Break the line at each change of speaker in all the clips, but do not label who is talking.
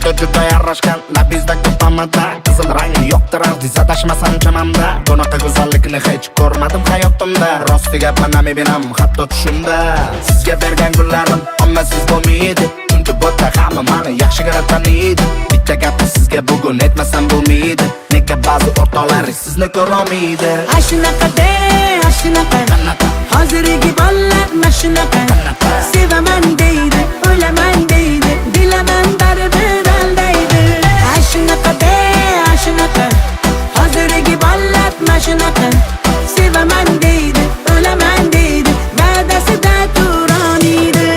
Yigitga juda yarashgan labizda ko'pamada qizil rangi yoqtirar dizadashmasam chamamda bunaqa go'zallikni hech ko'rmadim hayotimda rostiga panami benam hatto tushimda sizga bergan gullarim ommasiz bo'lmaydi chunki bo'ta hamma mani yaxshigina taniydi bitta gapni sizga bugun aytmasam bo'lmaydi nega ba'zi o'rtoqlaringiz sizni ko'rolmaydi
Ashunaqa-de, ashunaqa hozirgi bolalar mashunaqa sevaman deydi, o'laman deydi, bilaman baribir aldaydi Ashunaqa-de, ashunaqa hozirgi bolalar mashunaqa sevaman deydi, o'laman deydi, va'dasida turoniydi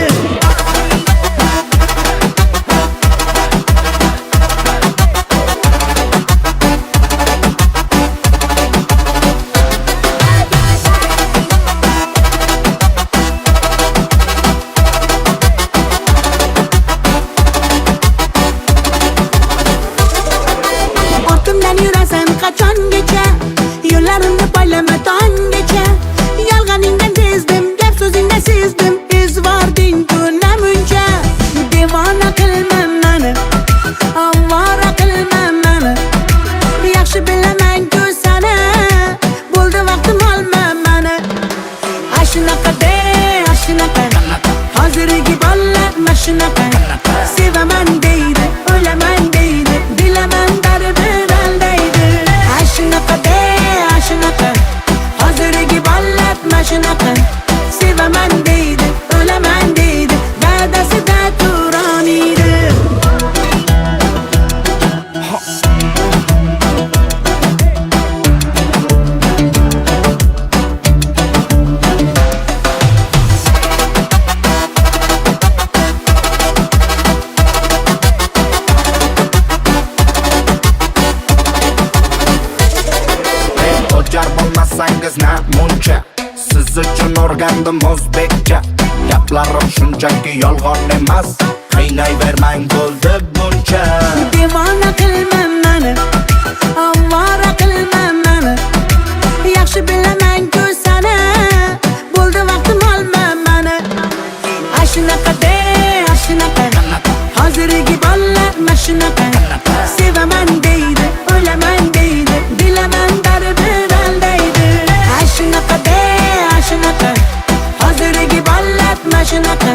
Yurasan qachongacha yo'llarimni poylama tonggacha yolg'oningdan sezdim gap so'zingdan sezdim izvording tunamuncha devona qilma mani ovora qilma mani yaxshi bilaman-ku sani bo'ldi vaqtim olma mani ashunaqa-de ashunaqa hozirgi bolalar mashunaqa sevaman deydi o'laman deydi bilaman baribir Ashunaqa-de, ashunaqa hozirgi bolalar mashunaqa sevaman deydi, o'laman deydi, va'dasida turoniydi
O'jar bo'lmasangiz na muncha siz uchun o'rgandim o'zbekcha gaplarim shunchaki yolg'on emas qiynayvermang bo'ldi buncha
devona qilma mani ovora qilma mani yaxshi bilaman-ku sani bo'ldi vaqtim olma mani ashunaqa-de ashunaqa hozirgi bolalar mashunaqa sevaman deydi, o'laman deydi, bilaman baribir aldaydi Ashunaqa-de ashunaqa hozirgi bolalar mashunaqa